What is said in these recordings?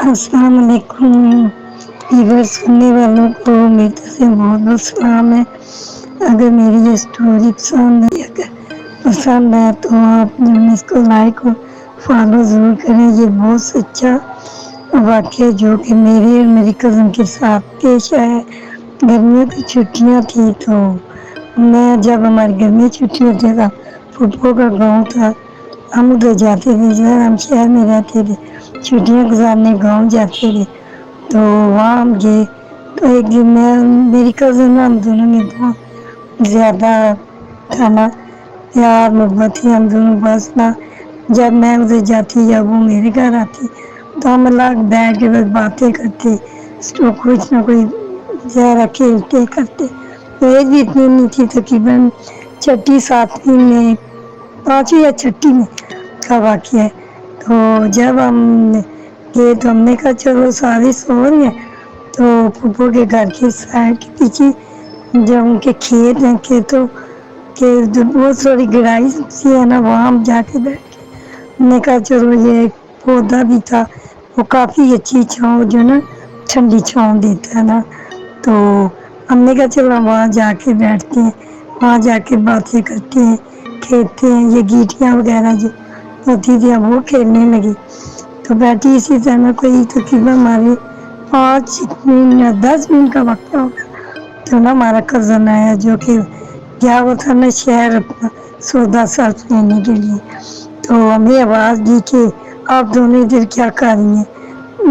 अस्सलाम वालेकुम व्यूअर, सुनने वालों को मेरी तरफ से बहुत बहुत सलाम है। अगर मेरी ये स्टोरी पसंद है तो आप इसको लाइक और फॉलो ज़रूर करें। ये बहुत सच्चा वाक़या जो कि मेरे और मेरी कज़न के साथ पेश आया है। गर्मियों की छुट्टियां थी तो मैं जब हमारी गर्मी छुट्टी होती था, फुप्पो का गांव था, हम उधर जाते थे। जब हम शहर में रहते थे, छुट्टियां गुजारने गांव जाते थे, तो वहाँ हम गए। तो एक दिन मैं मेरी कज़न, हम दोनों में बहुत ज़्यादा था ना प्यार मोहब्बत थी हम दोनों। बस ना जब मैं उधर जाती या वो मेरे घर आती तो हम अलग बैठ के बस बातें करते, तो कुछ ना कोई ज़रा खेलते करते। तो एज भी इतनी नहीं थी, तकरीबन छठी सातवीं में, पाँचवीं या छठी में का वाक़या है। तो जब हम गए तो हमने कहा चलो सारे सो रहे हैं, तो फूफो के घर के साइड के पीछे जो उनके खेत हैं, खेतों के जो बहुत सारी गहराई सी है ना, वहाँ हम जाके बैठ गए। हमने कहा चलो, ये एक पौधा भी था, वो काफ़ी अच्छी छाँव जो ना ठंडी छाँव देता है ना, तो हमने कहा चलो हम वहाँ जाके बैठते हैं, वहाँ जाके बातें करते हैं, खेलते हैं। ये गीटियाँ वगैरह जो होती थी हम वो खेलने लगे। तो बैठी इसी तरह कोई तकरीबन हमारे 5 मिनट या 10 मिनट का वक्त होगा, तो ना हमारा कज़न आया जो कि गया हुआ था ना शहर अपना सौदा साथ लेने के लिए। तो हमें आवाज़ दी कि आप दोनों इधर क्या कर रही हैं,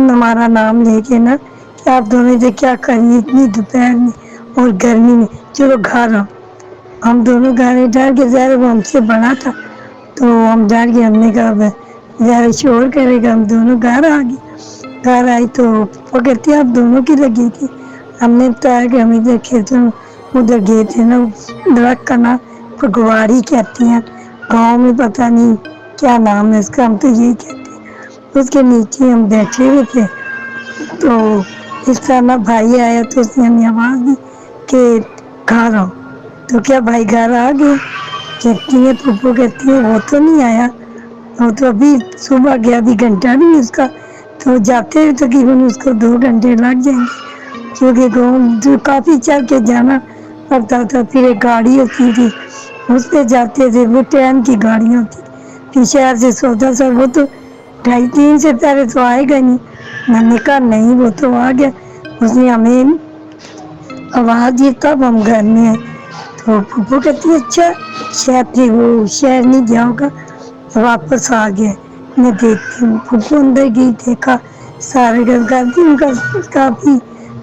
हमारा नाम लेके ना कि आप दोनों इधर क्या कर रही हैं इतनी दोपहर में और गर्मी में, चलो घर आओ। हम दोनों घर डर के, ज़रा वो हमसे बड़ा था तो हम डर के, हमने कहा ज़रा शोर करेगा, हम दोनों घर आ गए। घर आई तो वो कहती आप दोनों की लगी थी। हमने बताया कि हम इधर खेतों में उधर गए थे ना, दरख्त का नाम फगवाड़ी कहते हैं, गांव में पता नहीं क्या नाम है उसका, हम तो यही कहते हैं। उसके नीचे हम बैठे हुए थे, तो इस तरह ना भाई आया तो उसने हमें आवाज़ दी कि घर आओ। तो क्या भाई घर आ गए? कहती है पप्पू, कहती है वो तो नहीं आया, वो तो अभी सुबह गया, अभी घंटा नहीं उसका, तो जाते हुए तकरीबन उसको 2 घंटे लग जाएंगे, क्योंकि गाँव जो काफ़ी चल के जाना पड़ता था। फिर एक गाड़ी होती थी उस पर जाते थे, वो ट्रेन की गाड़ियाँ होती थी, फिर शहर से सौदा सा, वो तो 2:30 से पहले तो आएगा नहीं। मैंने कहा नहीं, वो तो आ गया, उसने हमें आवाज़ दी तब हम घर में आए। तो पप्पू कहती है अच्छा, शायद वो शहर नहीं गया होगा, वापस आ गया। मैं देखती हूँ, पप्पू अंदर गई, देखा सारे घर थी उनका काफ़ी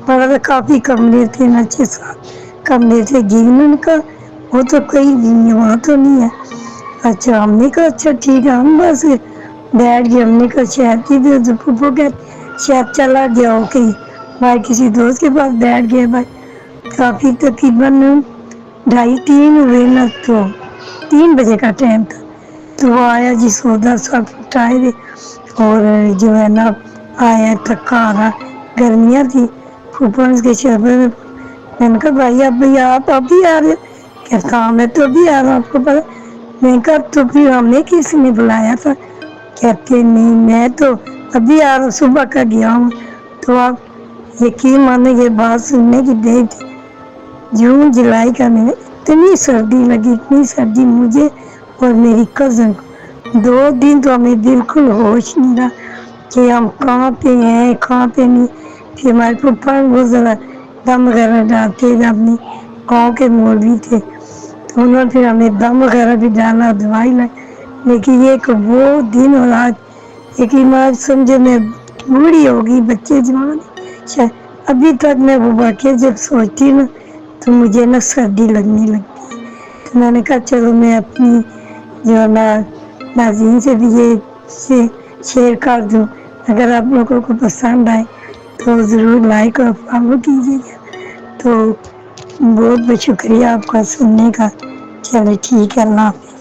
बड़ा था, काफ़ी कमरे थे ना, 6-7 कमरे थे। जीवन का वो तो कहीं वहाँ तो नहीं है। अच्छा, हमने कहा अच्छा ठीक है, हम बस बैठ गए। हमने कहा शायद थी, तो पप्पू कहते शायद चला गया हो कहीं, भाई किसी दोस्त के पास बैठ गया भाई। काफ़ी तकरीबन 2:30-3 हुए ना, तो 3 बजे का टाइम था। तो वो आया जी, सौदा सब उठाए थे और जो है ना आया थका हारा, गर्मियाँ थी, फूफा उसके शरबत में। मैंने कहा भाई अब भैया आप अभी आ रहे हो? कहता हाँ मैं तो अभी आ रहा हूँ, आपको पता। मैंने कहा तो फिर हमें किसने बुलाया था? कहते नहीं मैं तो अभी आ रहा हूँ, सुबह का गया हूँ। तो आप यकीन माने ये बात सुनने की देर थी, जून जुलाई का महीना, इतनी सर्दी लगी, इतनी सर्दी मुझे और मेरी कज़न को। 2 दिन तो हमें बिल्कुल होश नहीं रहा कि हम कहाँ पे हैं कहाँ पे नहीं। फिर हमारे पप्पा बहुत ज़्यादा दम वगैरह डालते थे, अपने गाँव के मौलवी थे, तो उन्होंने फिर हमें दम वगैरह भी डाला, दवाई लाई। लेकिन ये कि वो दिन और आज, एक बात समझे, मैं बूढ़ी हो गई, बच्चे जवान शायद, अभी तक मैं वो वाक़या जब सोचती ना तो मुझे ना सर्दी लगने लगती है। तो मैंने कहा चलो मैं अपनी जो है ना नाज़रीन से भी ये शेयर कर दूँ। अगर आप लोगों को पसंद आए तो ज़रूर लाइक और फॉलो कीजिएगा। तो बहुत बहुत शुक्रिया आपका सुनने का। चलो ठीक है, अल्लाह हाफ़िज़।